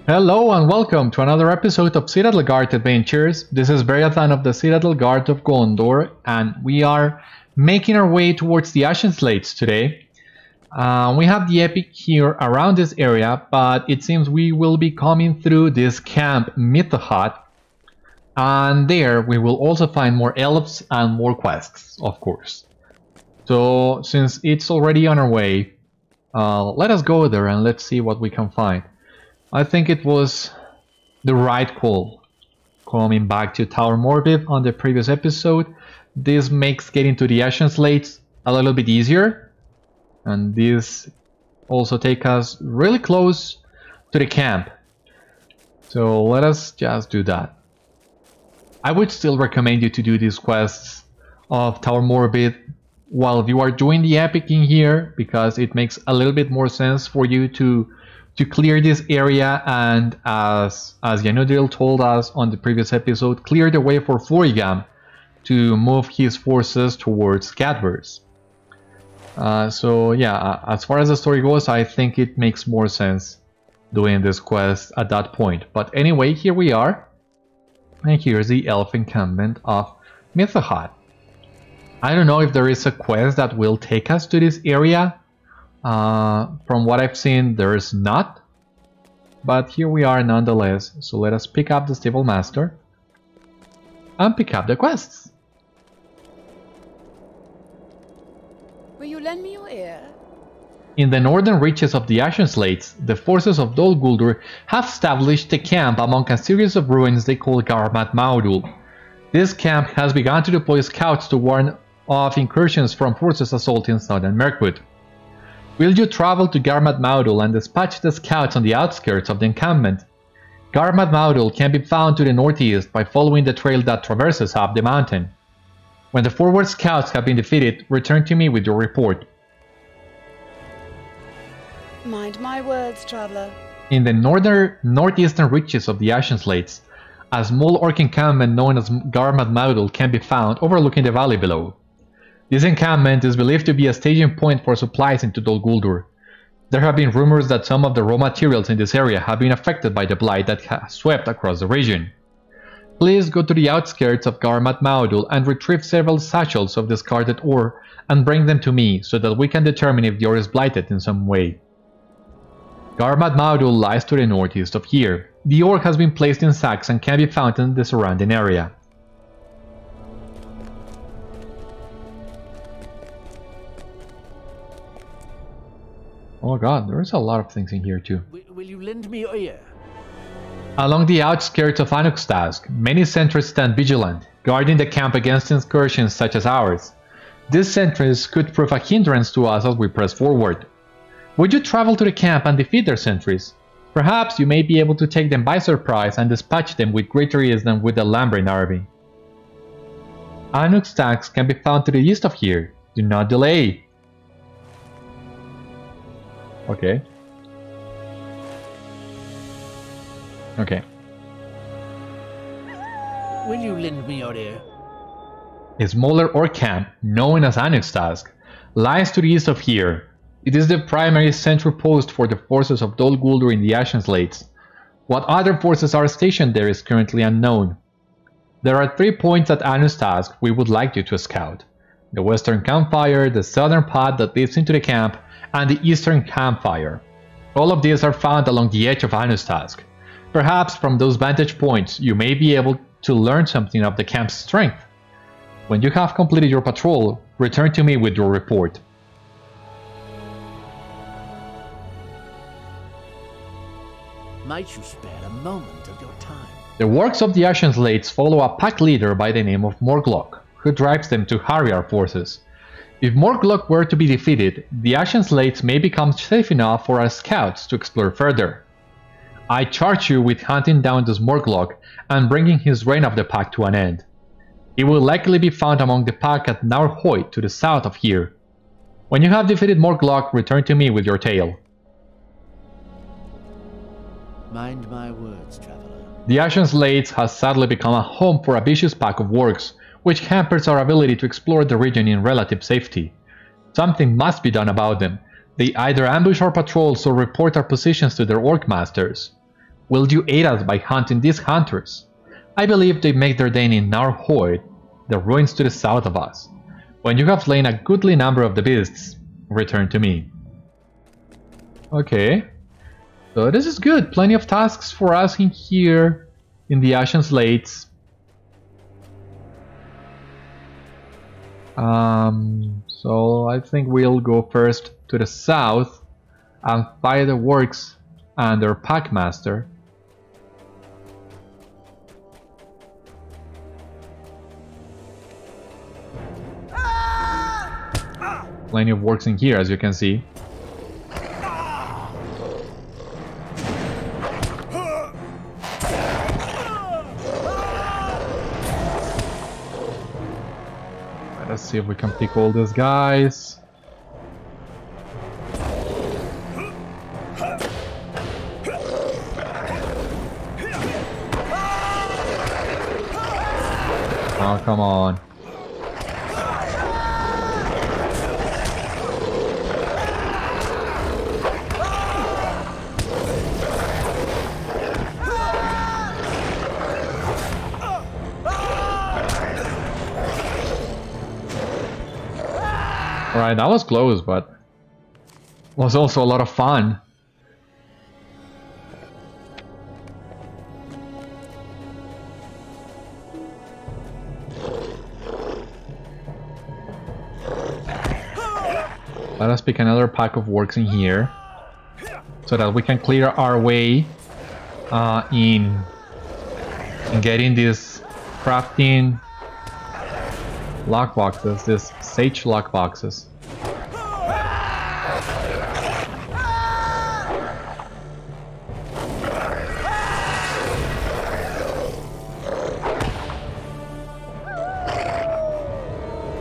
Hello and welcome to another episode of Citadel Guard Adventures. This is Beriathan of the Citadel Guard of Gondor, and we are making our way towards the Ashenslades today. We have the epic here around this area, but it seems we will be coming through this camp Mithechad, and there we will also find more elves and more quests, of course. So since it's already on our way, let us go there and let's see what we can find. I think it was the right call coming back to Naur-hoit on the previous episode. This makes getting to the Ashenslades a little bit easier, and this also takes us really close to the camp. So let us just do that. I would still recommend you to do these quests of Naur-hoit while you are doing the epic in here, because it makes a little bit more sense for you to clear this area, and as Yanudil told us on the previous episode, clear the way for Florigam to move his forces towards Cadverse. So yeah, as far as the story goes, I think it makes more sense doing this quest at that point. But anyway, here we are, and here's the elf encampment of Mithechad. I don't know if there is a quest that will take us to this area. From what I've seen, there is not, but here we are nonetheless. So let us pick up the Stable Master and pick up the quests. Will you lend me your ear? In the northern reaches of the Ashenslades, the forces of Dol Guldur have established a camp among a series of ruins they call Garmadh-maudhûl. This camp has begun to deploy scouts to warn off incursions from forces assaulting southern Mirkwood. Will you travel to Garmadh-maudhûl and dispatch the scouts on the outskirts of the encampment? Garmadh-maudhûl can be found to the northeast by following the trail that traverses up the mountain. When the forward scouts have been defeated, return to me with your report. Mind my words, traveler. In the northeastern reaches of the Ashenslades, a small orc encampment known as Garmadh-maudhûl can be found overlooking the valley below. This encampment is believed to be a staging point for supplies into Dol Guldur. There have been rumors that some of the raw materials in this area have been affected by the blight that has swept across the region. Please go to the outskirts of Garmadh-maudhûl and retrieve several satchels of discarded ore and bring them to me so that we can determine if the ore is blighted in some way. Garmadh-maudhûl lies to the northeast of here. The ore has been placed in sacks and can be found in the surrounding area. Oh god, there's a lot of things in here too. Will you lend me your ear? Along the outskirts of Anug-stazg, many sentries stand vigilant, guarding the camp against incursions such as ours. These sentries could prove a hindrance to us as we press forward. Would you travel to the camp and defeat their sentries? Perhaps you may be able to take them by surprise and dispatch them with greater ease than with the lumbering army. Anug-stazg can be found to the east of here. Do not delay. Okay. Okay. Will you lend me your ear? A smaller orc camp, known as Ânug-stazg, lies to the east of here. It is the primary central post for the forces of Dol Guldur in the Ashenslades. What other forces are stationed there is currently unknown. There are 3 points at Ânug-stazg we would like you to scout: the western campfire, the southern path that leads into the camp, and the eastern campfire. All of these are found along the edge of Anug-stazg. Perhaps from those vantage points you may be able to learn something of the camp's strength. When you have completed your patrol, return to me with your report. Might you spare a moment of your time? The wargs of the Ashenslades follow a pack leader by the name of Morglock, who drives them to harry our forces. If Morglock were to be defeated, the Ashenslades may become safe enough for our scouts to explore further. I charge you with hunting down this Morglock and bringing his reign of the pack to an end. He will likely be found among the pack at Naur-hoit to the south of here. When you have defeated Morglock, return to me with your tale. Mind my words, traveler. The Ashenslades has sadly become a home for a vicious pack of wargs, which hampers our ability to explore the region in relative safety. Something must be done about them. They either ambush our patrols or report our positions to their orc masters. Will you aid us by hunting these hunters? I believe they make their den in Naur-hoit, the ruins to the south of us. When you have slain a goodly number of the beasts, return to me. Okay. So this is good. Plenty of tasks for us in here in the Ashenslades. So I think we'll go first to the south and fight the wargs and their packmaster. Plenty of wargs in here, as you can see. Let's see if we can pick all these guys. Oh, come on. Alright, that was close, but was also a lot of fun. Let us pick another pack of wargs in here so that we can clear our way in getting these crafting lockboxes, these sage lockboxes.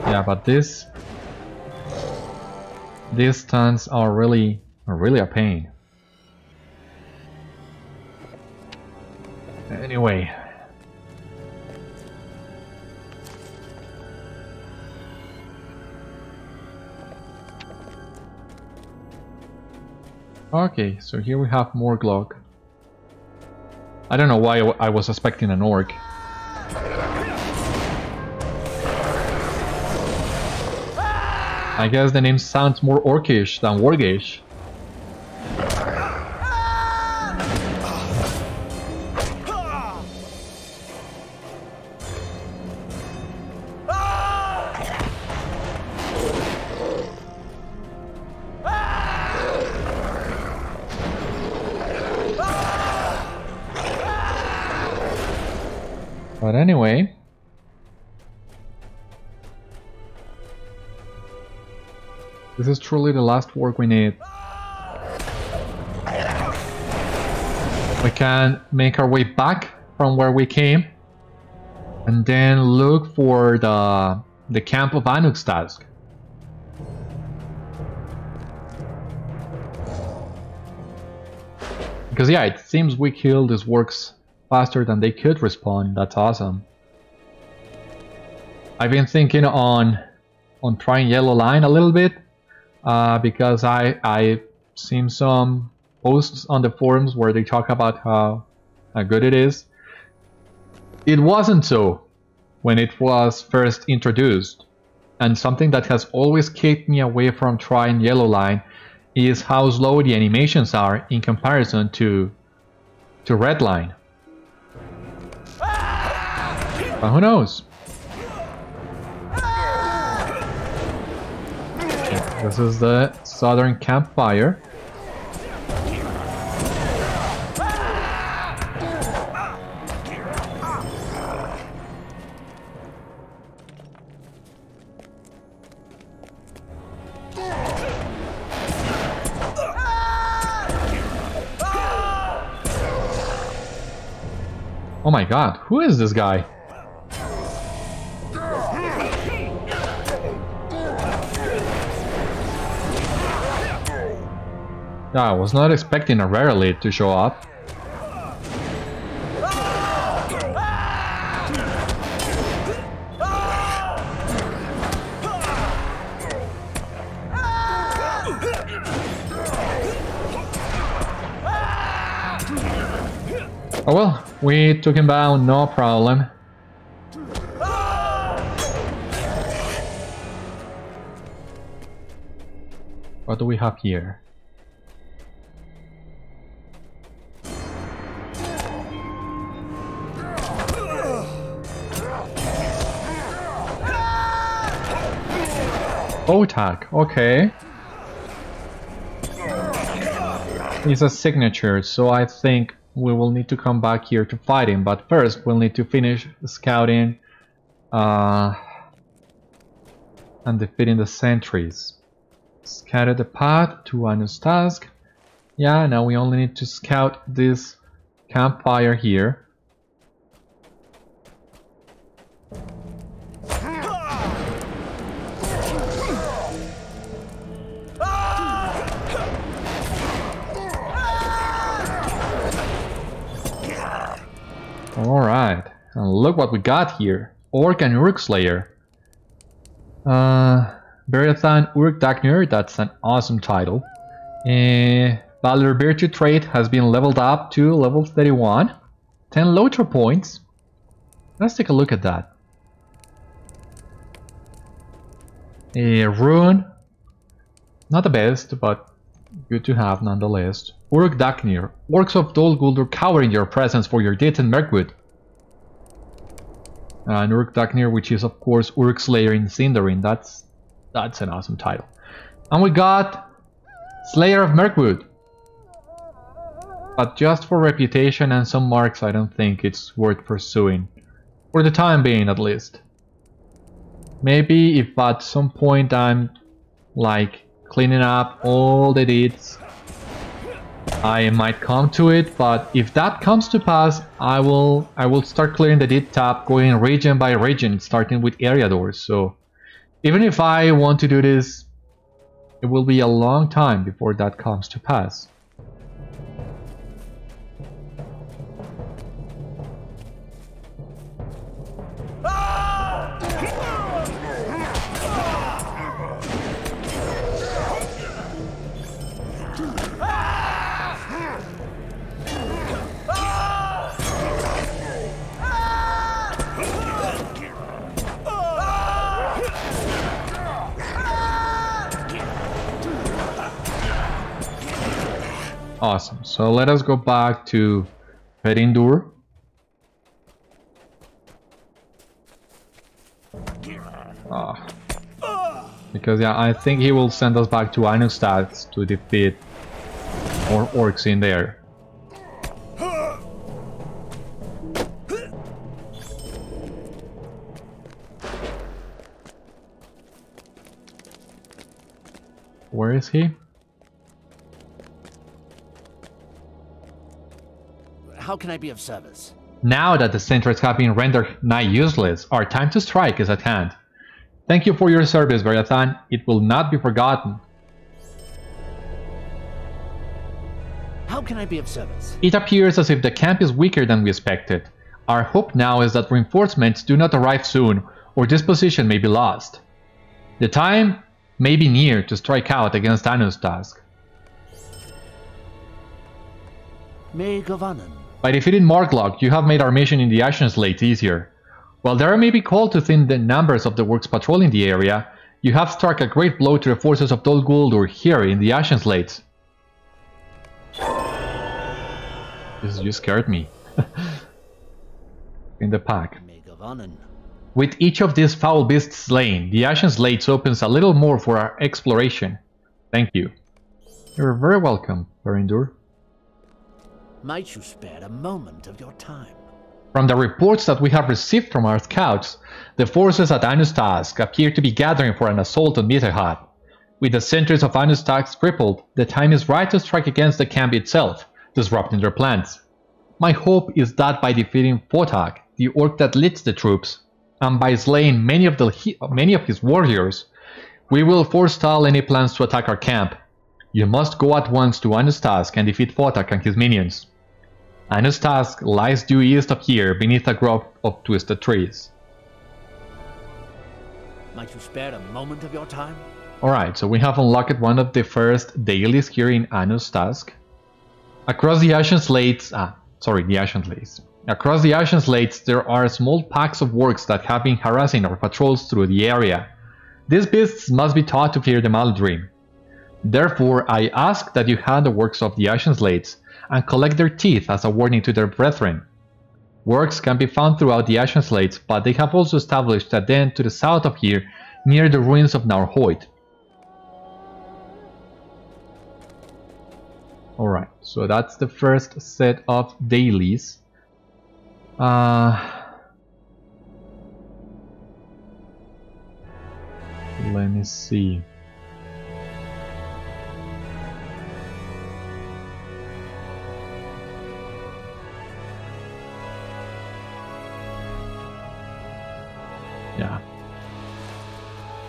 Yeah, but these stunts are really a pain. Anyway. Okay, so here we have more Glock. I don't know why I was expecting an orc. I guess the name sounds more orcish than wargish. But anyway, this is truly the last work we need. We can make our way back from where we came and then look for the camp of Anug-stazg. Because yeah, it seems we killed these works faster than they could respawn. That's awesome. I've been thinking on trying yellow line a little bit because I've seen some posts on the forums where they talk about how good it is. It wasn't so when it was first introduced, and something that has always kept me away from trying yellow line is how slow the animations are in comparison to red line. But who knows? Okay, this is the southern campfire. Oh my god, who is this guy? Yeah, I was not expecting a rare elite to show up. Oh well, we took him down, no problem. What do we have here? Attack, okay. It's a signature, so I think we will need to come back here to fight him, but first we'll need to finish scouting and defeating the sentries. Scatter the path to Anug-stazg. Yeah, now we only need to scout this campfire here. Alright, and look what we got here. Orc and Uruk's lair. Beriathan Uruk-Dagnir, that's an awesome title. Valor Virtue trait has been leveled up to level 31. 10 LOTRO points. Let's take a look at that. Rune. Not the best, but good to have nonetheless. Uruk-Dagnir. Orcs of Dol Guldur cower in your presence for your deeds in Mirkwood. And Uruk-Dagnir, which is of course Uruk's lair in Sindarin. That's an awesome title. And we got Slayer of Mirkwood. But just for reputation and some marks, I don't think it's worth pursuing. For the time being, at least. Maybe if at some point I'm like cleaning up all the deeds, I might come to it, but if that comes to pass, I will start clearing the deed tab, going region by region, starting with area doors. So even if I want to do this, it will be a long time before that comes to pass. Awesome, so let us go back to Perindur. Because yeah, I think he will send us back to Anug-stazg to defeat more orcs in there. Where is he? How can I be of service? Now that the sentries have been rendered nigh useless, our time to strike is at hand. Thank you for your service, Beriathan. It will not be forgotten. How can I be of service? It appears as if the camp is weaker than we expected. Our hope now is that reinforcements do not arrive soon, or this position may be lost. The time may be near to strike out against Anug-stazg. May Govanen. By defeating Morglog, you have made our mission in the Ashenslades easier. While there may be call to thin the numbers of the works patrolling the area, you have struck a great blow to the forces of Dol Guldur here in the Ashenslades. You scared me. In the pack. May Govanen. With each of these foul beasts slain, the Ashenslades opens a little more for our exploration. Thank you. You're very welcome, Perindur. Might you spare a moment of your time? From the reports that we have received from our scouts, the forces at Anug-stazg appear to be gathering for an assault on Mithechad. With the centers of Anug-stazg crippled, the time is right to strike against the camp itself, disrupting their plans. My hope is that by defeating Fotak, the orc that leads the troops, and by slaying many of his warriors, we will forestall any plans to attack our camp. You must go at once to Anug-stazg and defeat Fotak and his minions. Anug-stazg lies due east of here, beneath a grove of twisted trees. Might you spare a moment of your time? Alright, so we have unlocked one of the first dailies here in Anug-stazg. Across the Ashenslades, Sorry, the Ashenslades. Across the Ashenslades, there are small packs of wargs that have been harassing our patrols through the area. These beasts must be taught to fear the Maladrim. Therefore, I ask that you hand the wargs of the Ashenslades and collect their teeth as a warning to their brethren. Wargs can be found throughout the Ashenslades, but they have also established a den to the south of here, near the ruins of Naur-hoit. Alright, so that's the first set of dailies. Let me see. Yeah.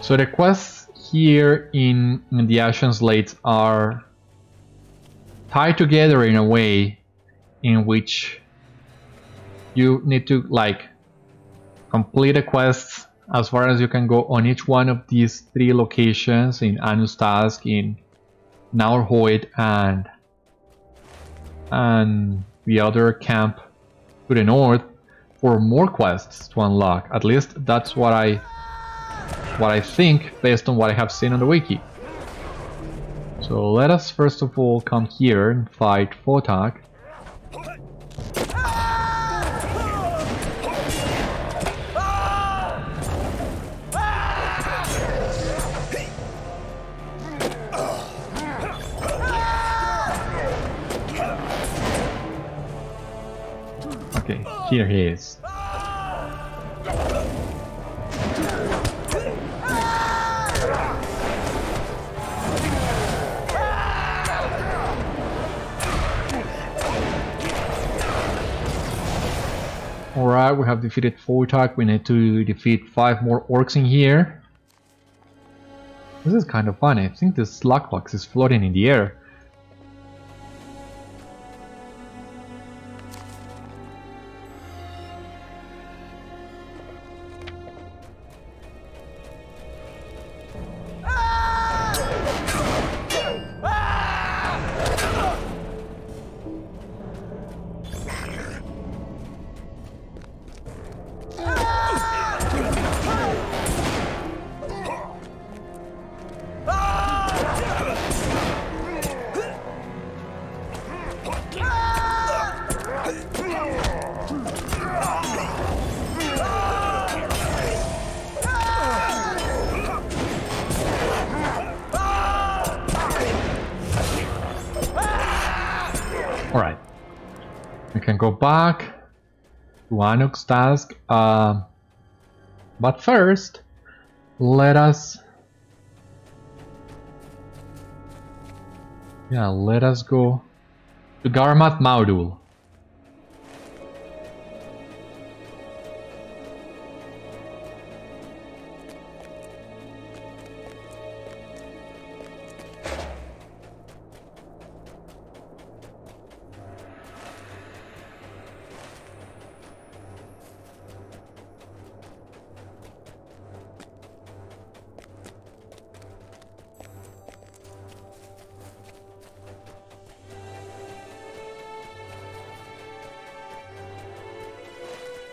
So the quests here in the Ashenslades are tied together in a way in which you need to like complete the quests as far as you can go on each one of these 3 locations in Anug-stazg, in Naur-hoit, and the other camp to the north for more quests to unlock. At least that's what I think based on what I have seen on the wiki. So let us first of all come here and fight Fotak. Okay, here he is. Alright, we have defeated Fotak. We need to defeat 5 more orcs in here. This is kind of funny. I think this lockbox is floating in the air. Alright, we can go back to Anug-stazg, but first let us go to Garmadh-maudhûl.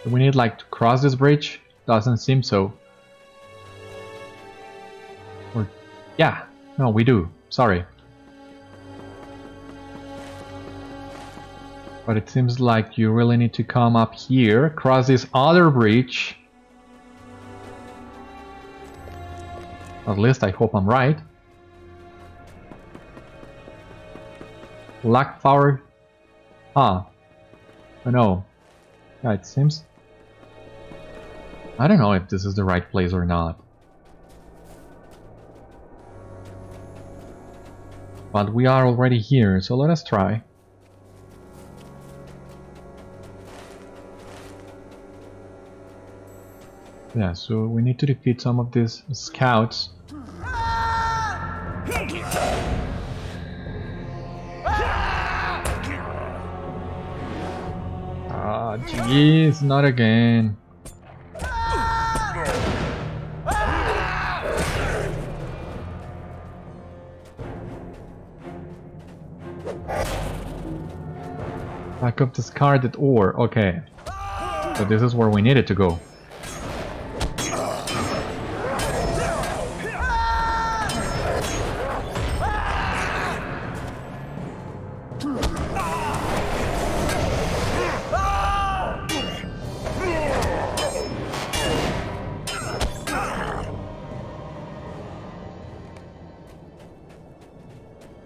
Do we need like to cross this bridge? Doesn't seem so. Or yeah, no, we do. Sorry. But it seems like you really need to come up here, cross this other bridge. At least I hope I'm right. Lack power. Ah. Oh no. Yeah, it seems. I don't know if this is the right place or not. But we are already here, so let us try. Yeah, so we need to defeat some of these scouts. Ah, jeez, not again. Back up discarded ore. Okay. So this is where we needed to go.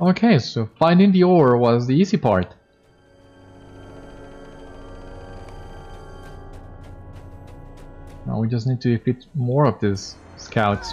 Okay, so finding the ore was the easy part. Now we just need to defeat more of these scouts.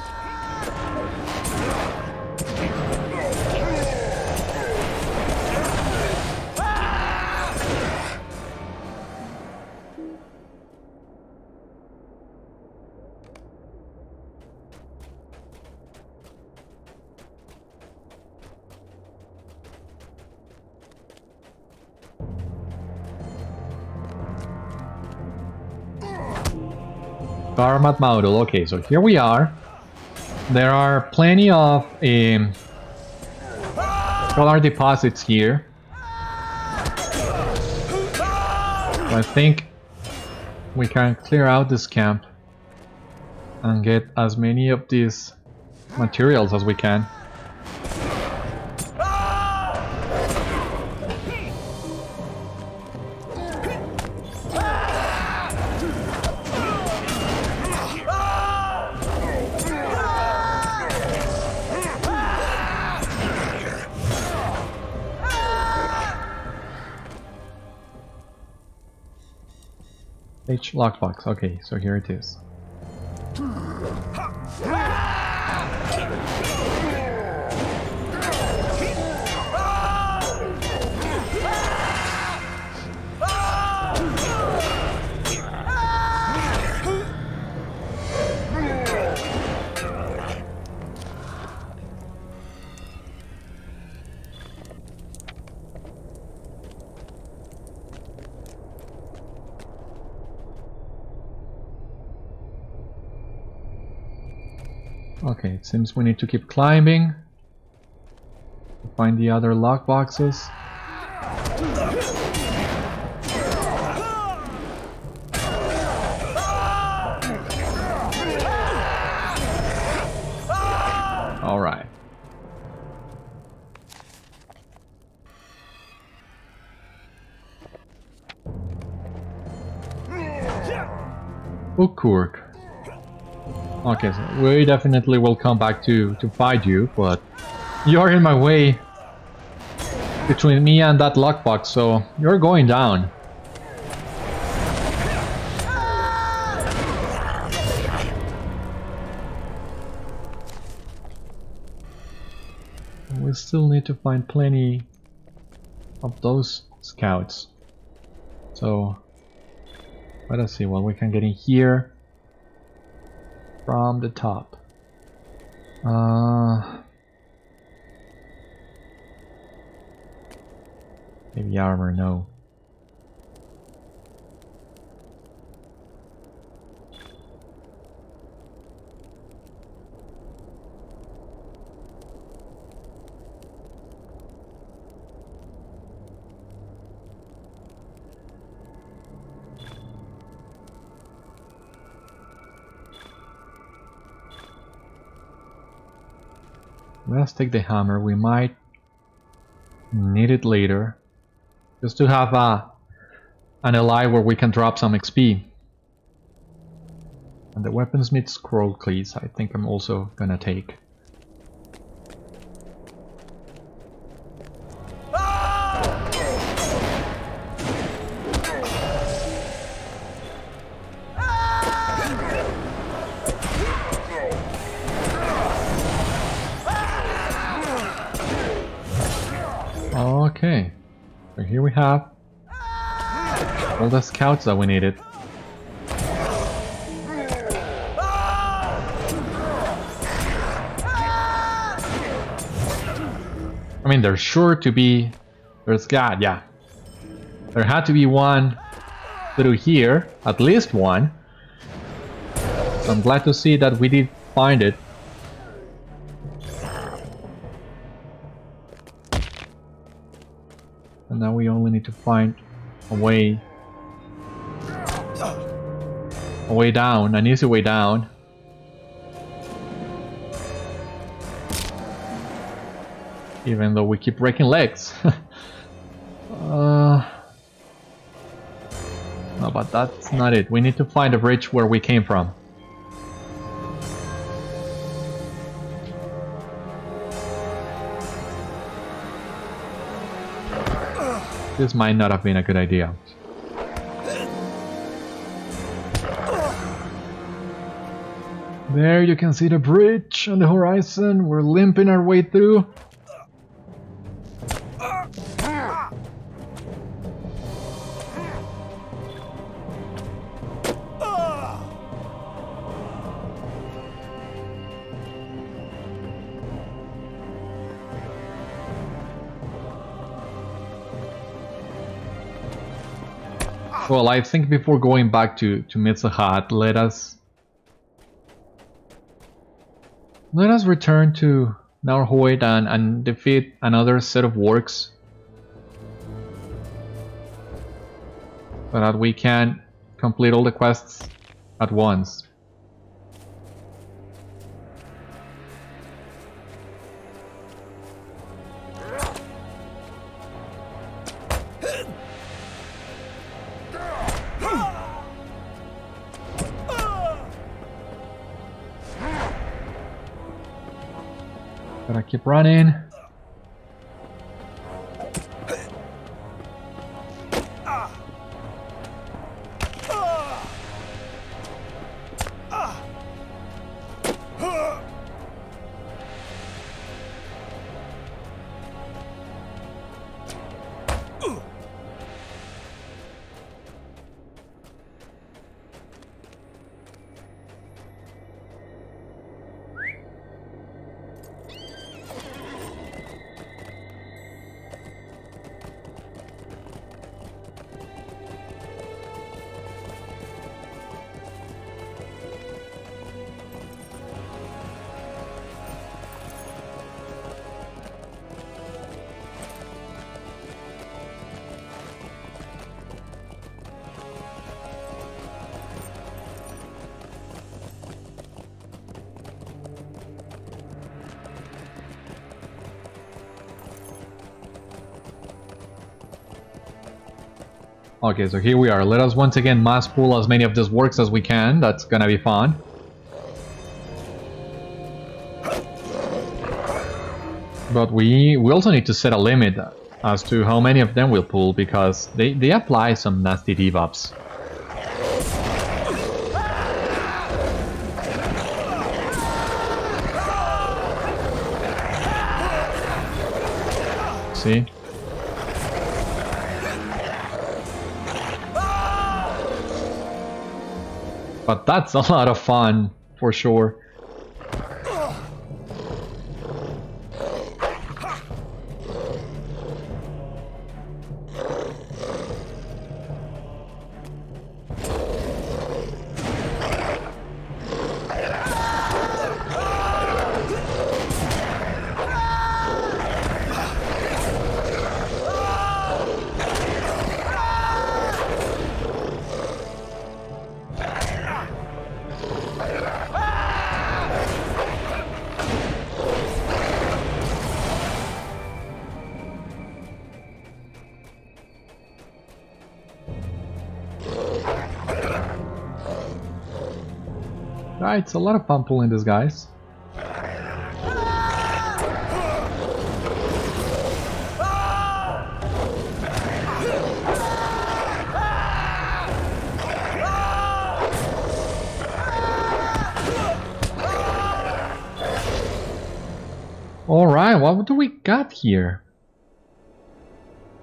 Garmadh-maudhul. Okay, so here we are. There are plenty of solar deposits here. So I think we can clear out this camp and get as many of these materials as we can. H lockbox. Okay, so here it is. Okay, it seems we need to keep climbing to find the other lockboxes. All right. Ukurk. Okay, so we definitely will come back to fight you, but you're in my way between me and that lockbox, so you're going down. We still need to find plenty of those scouts. So let us see what we can get in here. From the top. Maybe armor, no. Let's take the hammer. We might need it later, just to have an ally where we can drop some XP. And the weaponsmith scroll cleats, I think I'm also gonna take. Okay, so here we have all the scouts that we needed. I mean, there's sure to be... yeah. There had to be one through here, at least one. So I'm glad to see that we did find it. And now we only need to find a way down, an easy way down. Even though we keep breaking legs. No, but that's not it. We need to find a bridge where we came from. This might not have been a good idea. There you can see the bridge on the horizon. We're limping our way through. Well, I think before going back to Mithechad, let us return to Naur-hoit and defeat another set of wargs, so that we can complete all the quests at once. Gotta keep running. Okay, so here we are. Let us once again mass pull as many of these wargs as we can. That's gonna be fun. But we also need to set a limit as to how many of them we'll pull, because they apply some nasty debuffs. See? But that's a lot of fun, for sure. Right, it's a lot of fun pulling these guys. Alright, what do we got here?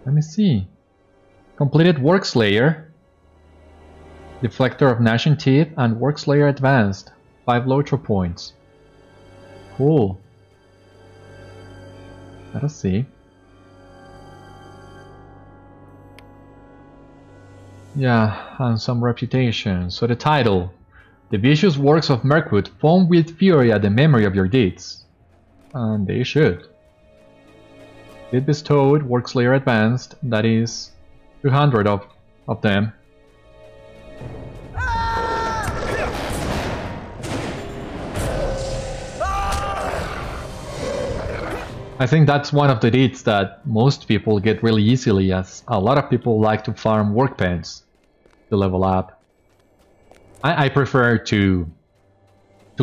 Let me see. Completed Wargs lair. Deflector of Gnashing Teeth and Wargs lair advanced. 5 LOTRO points. Cool. Let us see. Yeah, and some reputation. So the title. The vicious wargs of Mirkwood foam with fury at the memory of your deeds. And they should. Deed bestowed, Wargs lair advanced. That is 200 of them. I think that's one of the deeds that most people get really easily, as a lot of people like to farm workbench to level up. I prefer to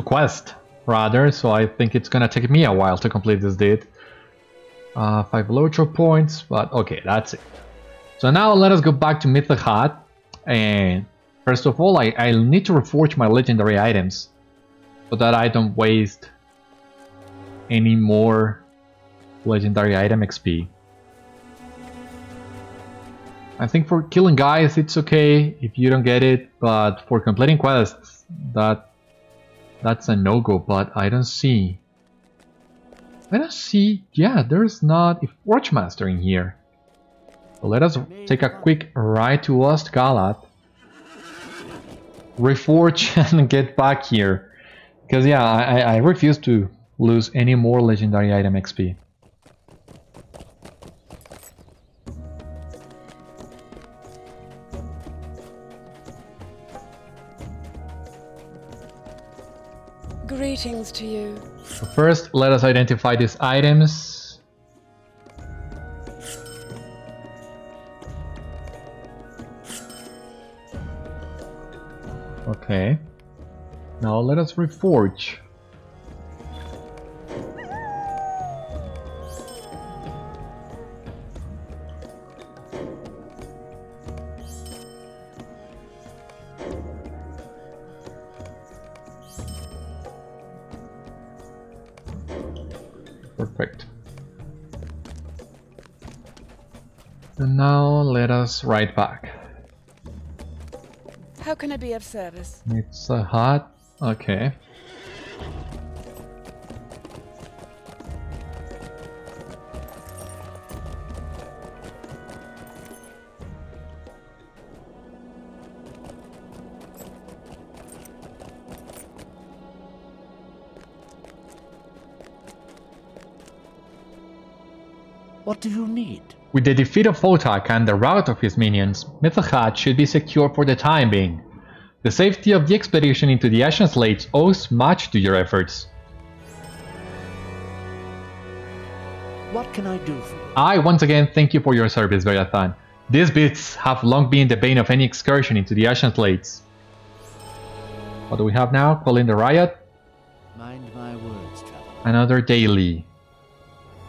quest rather, so I think it's gonna take me a while to complete this deed. 5 LOTRO points, but okay, that's it. So now let us go back to Mithechad, and first of all I'll need to reforge my legendary items so that I don't waste any more legendary item XP. I think for killing guys it's okay if you don't get it, but for completing quests that's a no-go. But I don't see, yeah, there's not a Forge Master in here. So let us take a quick ride to Ostgalat, reforge and get back here, because yeah, I refuse to lose any more legendary item XP. Greetings to you. So first, let us identify these items. Okay. Now let us reforge. Perfect. And now let us ride back. How can I be of service? It's a hut. Okay. What do you need? With the defeat of Wotak and the rout of his minions, Mithechad should be secure for the time being. The safety of the expedition into the Ashenslades owes much to your efforts. What can I do for you? I once again thank you for your service, Beriathan. These beasts have long been the bane of any excursion into the Ashenslades. What do we have now? Calling the riot? Mind my words, traveler. Another daily.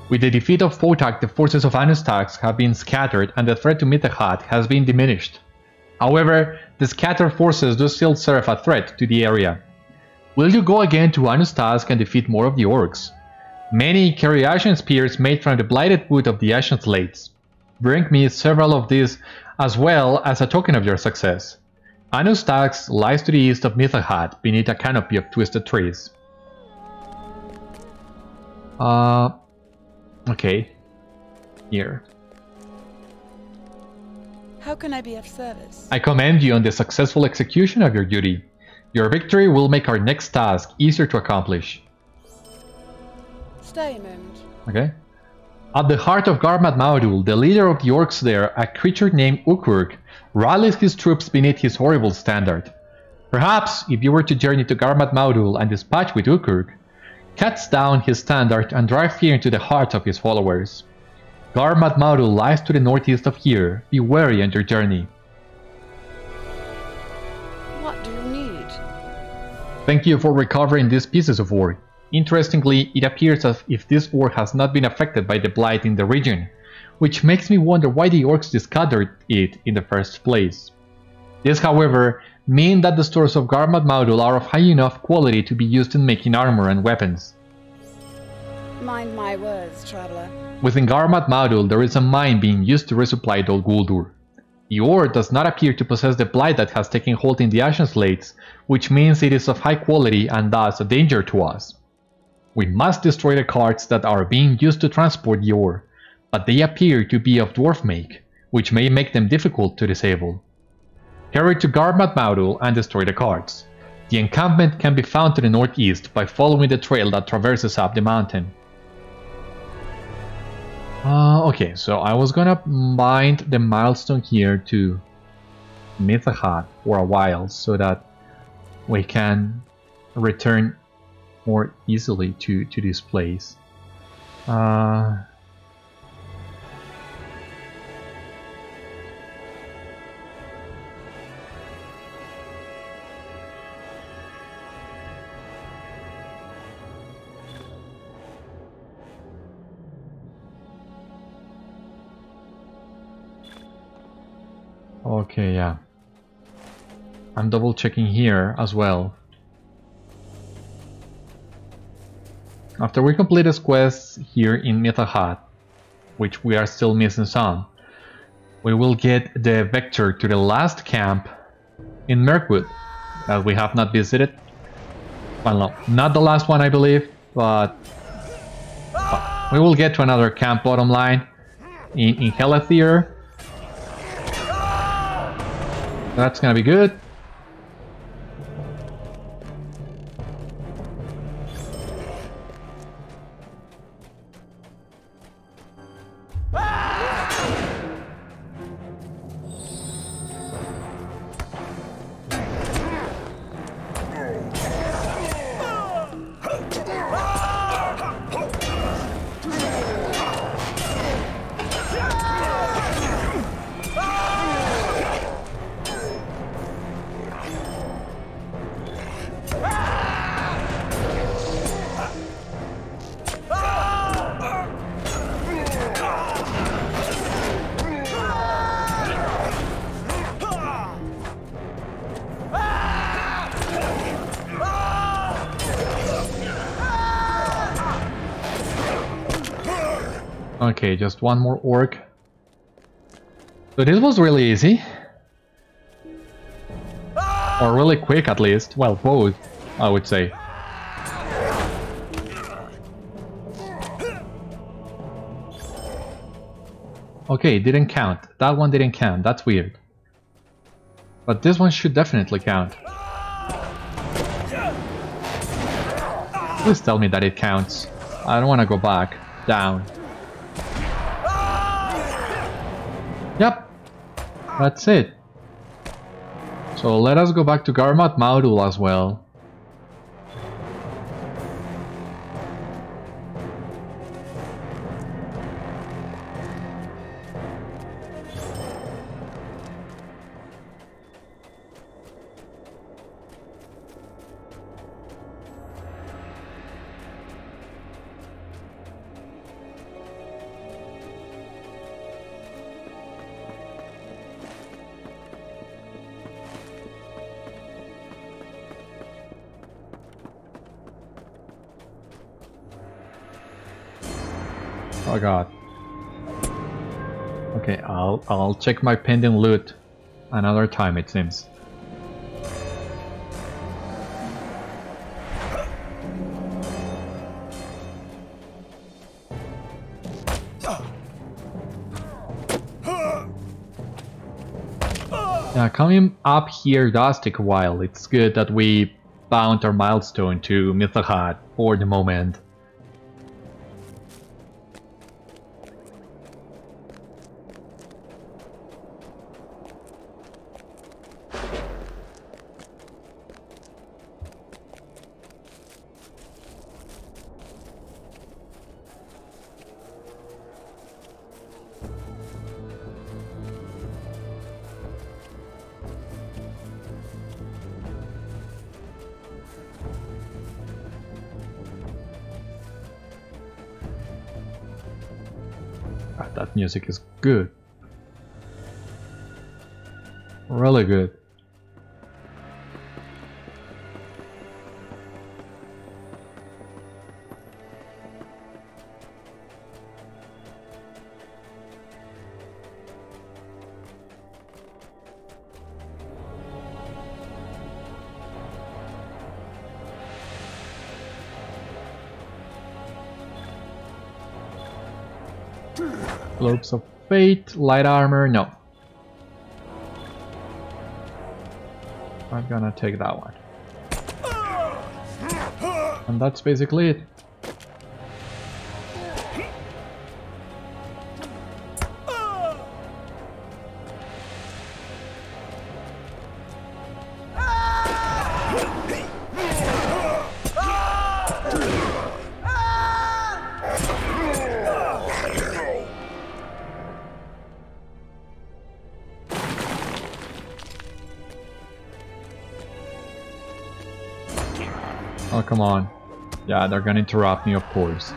With the defeat of Wotak, the forces of Anug-stazg have been scattered and the threat to Mithechad has been diminished. However, the scattered forces do still serve a threat to the area. Will you go again to Ânug-stazg and defeat more of the Orcs? Many carry Ashen spears made from the blighted wood of the Ashenslades. Bring me several of these as well as a token of your success. Anug-stazg lies to the east of Mithechad, beneath a canopy of twisted trees. Okay. Here. How can I be of service? I commend you on the successful execution of your duty. Your victory will make our next task easier to accomplish. Stay a moment. Okay. At the heart of Garmadh-maudhûl, the leader of the Orcs there, a creature named Uruk, rallies his troops beneath his horrible standard. Perhaps, if you were to journey to Garmadh-maudhûl and dispatch with Uruk, cuts down his standard and drive fear into the hearts of his followers. Garmadh-maudhûl lies to the northeast of here. Be wary on your journey. What do you need? Thank you for recovering these pieces of ore. Interestingly, it appears as if this ore has not been affected by the blight in the region, which makes me wonder why the Orcs discarded it in the first place. This, however, means that the stores of Garmadh-maudhûl are of high enough quality to be used in making armor and weapons. Mind my words, traveler. Within Garmadh-maudhûl there is a mine being used to resupply Dol Guldur. The ore does not appear to possess the blight that has taken hold in the Ashenslades, which means it is of high quality and thus a danger to us. We must destroy the carts that are being used to transport the ore, but they appear to be of dwarf make, which may make them difficult to disable. Hurry to Garmadh-maudhûl and destroy the carts. The encampment can be found to the northeast by following the trail that traverses up the mountain. Okay, so I was gonna bind the milestone here to Mithechad for a while so that we can return more easily to this place. Okay, yeah. I'm double checking here as well. After we complete this quest here in Mithechad, which we are still missing some, we will get the vector to the last camp in Mirkwood that we have not visited. Well, no, not the last one I believe, but we will get to another camp bottom line in Helethir. That's gonna be good. Okay, just one more orc. So this was really easy. Or really quick at least. Well, both, I would say. Okay, didn't count. That one didn't count. That's weird. But this one should definitely count. Please tell me that it counts. I don't want to go back. Down. Yep. That's it. So let us go back to Garmadh-maudhûl as well. Oh god. Okay, I'll check my pending loot another time, it seems. Yeah, coming up here does take a while. It's good that we bound our milestone to Mithechad for the moment. That music is good. Really good. Globes of Fate, light armor, no. I'm gonna take that one. And that's basically it. Oh, come on. Yeah, they're gonna interrupt me, of course.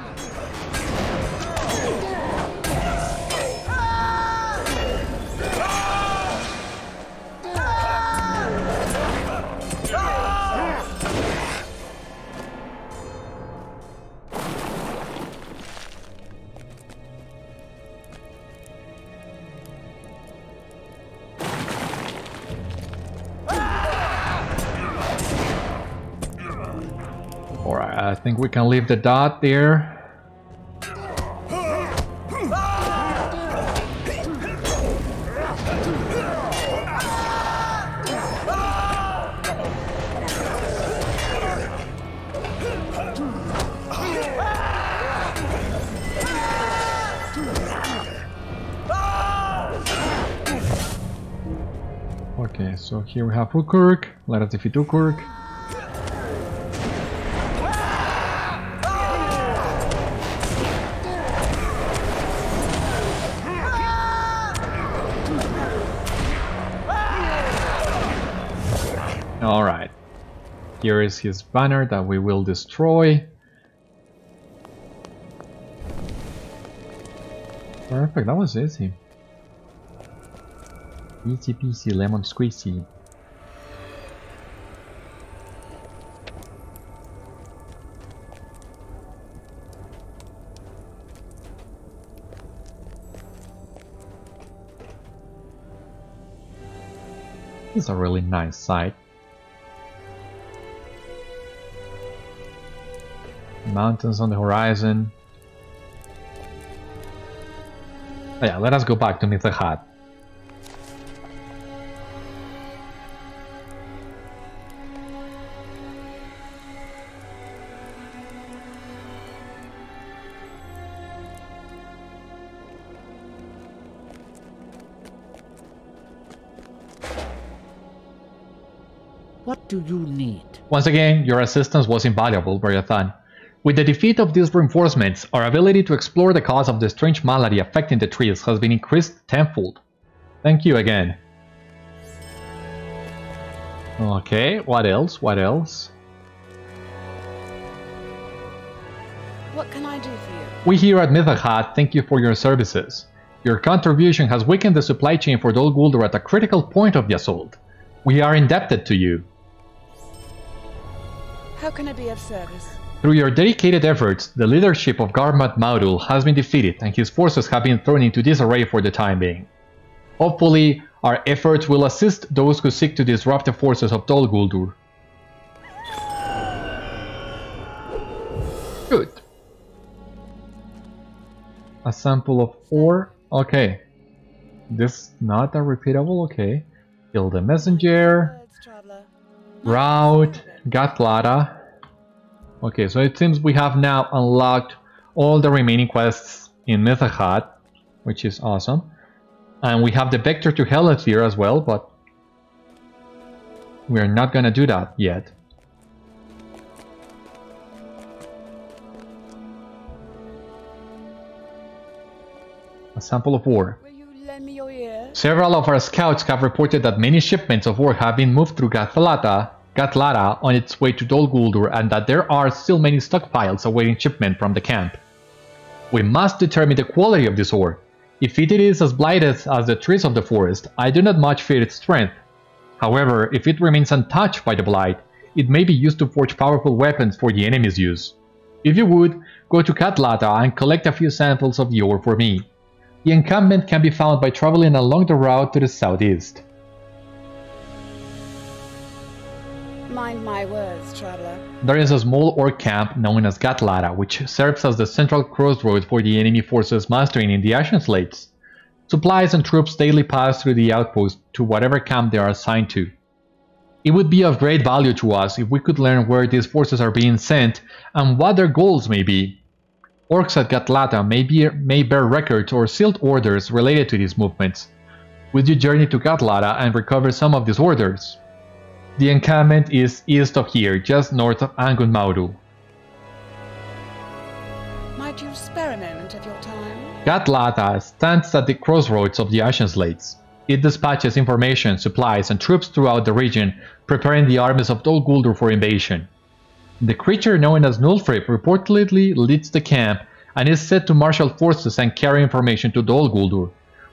Alright, I think we can leave the dot there. Okay, so here we have Ukirk. Let us defeat Ukirk. Alright, here is his banner that we will destroy. Perfect, that was easy. Easy peasy lemon squeezy. This is a really nice site. Mountains on the horizon. Oh yeah, let us go back to Mithechad. What do you need? Once again, your assistance was invaluable, Beriathan. With the defeat of these reinforcements, our ability to explore the cause of the strange malady affecting the trees has been increased tenfold. Thank you again. Okay, what else? What else? What can I do for you? We here at Mithechad thank you for your services. Your contribution has weakened the supply chain for Dol Guldur at a critical point of the assault. We are indebted to you. How can I be of service? Through your dedicated efforts, the leadership of Garmadh-maudhul has been defeated and his forces have been thrown into disarray for the time being. Hopefully, our efforts will assist those who seek to disrupt the forces of Dol Guldur. Good. A sample of ore. Okay. This is not a repeatable. Okay. Kill the messenger. Route. Gatlada. Okay, so it seems we have now unlocked all the remaining quests in Mithechad, which is awesome. And we have the vector to Helethir as well, but we're not gonna do that yet. A sample of ore. Will you lend me your ear? Several of our scouts have reported that many shipments of ore have been moved through Gatlada on its way to Dol Guldur, and that there are still many stockpiles awaiting shipment from the camp. We must determine the quality of this ore. If it is as blighted as the trees of the forest, I do not much fear its strength. However, if it remains untouched by the blight, it may be used to forge powerful weapons for the enemy's use. If you would, go to Gatlada and collect a few samples of the ore for me. The encampment can be found by traveling along the route to the southeast. Mind my words, traveler. There is a small orc camp known as Gatlada, which serves as the central crossroads for the enemy forces mustering in the Ashenslades. Supplies and troops daily pass through the outpost to whatever camp they are assigned to. It would be of great value to us if we could learn where these forces are being sent and what their goals may be. Orcs at Gatlada may bear records or sealed orders related to these movements. Would you journey to Gatlada and recover some of these orders? The encampment is east of here, just north of Anug-maudhûl. Might you spare a moment of your time? Gatlada stands at the crossroads of the Ashenslades. It dispatches information, supplies, and troops throughout the region, preparing the armies of Dol Guldur for invasion. The creature known as Nullfrip reportedly leads the camp and is said to marshal forces and carry information to Dol Guldur.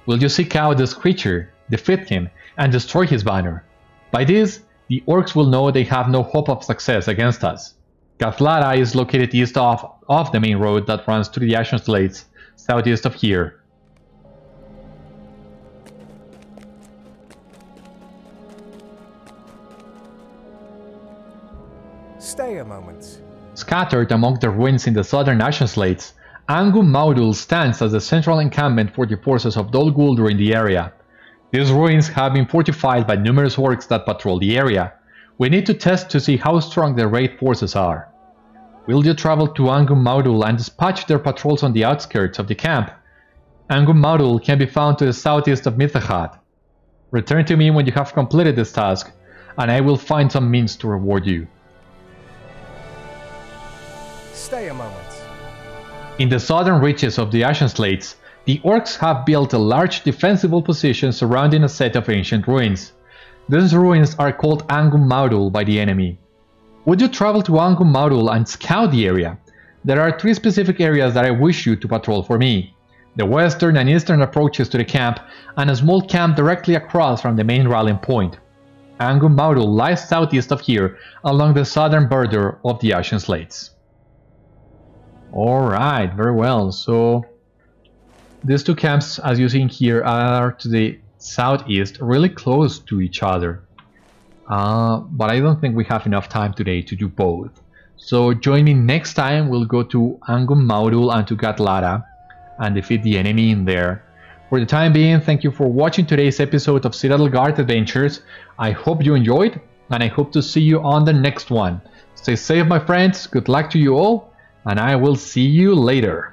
Will you seek out this creature, defeat him, and destroy his banner? By this, the Orcs will know they have no hope of success against us. Garmadh-maudhûl is located east of the main road that runs to the Ashenslades, southeast of here. Stay a moment. Scattered among the ruins in the southern Ashanslades, Ânug-maudhûl stands as the central encampment for the forces of Dol Guldur in the area. These ruins have been fortified by numerous orcs that patrol the area. We need to test to see how strong the raid forces are. Will you travel to Ânug-maudhûl and dispatch their patrols on the outskirts of the camp? Ânug-maudhûl can be found to the southeast of Mithechad. Return to me when you have completed this task, and I will find some means to reward you. Stay a moment. In the southern reaches of the Ashenslades, the Orcs have built a large defensible position surrounding a set of ancient ruins. These ruins are called Ânug-maudhûl by the enemy. Would you travel to Ânug-maudhûl and scout the area? There are 3 specific areas that I wish you to patrol for me. The western and eastern approaches to the camp, and a small camp directly across from the main rallying point. Ânug-maudhûl lies southeast of here, along the southern border of the Ashenslades. Alright, very well. So these 2 camps, as you see here, are to the southeast, really close to each other. But I don't think we have enough time today to do both. So join me next time. We'll go to Ânug-maudhûl and to Garmadh-maudhûl and defeat the enemy in there. For the time being, thank you for watching today's episode of Citadel Guard Adventures. I hope you enjoyed, and I hope to see you on the next one. Stay safe, my friends. Good luck to you all, and I will see you later.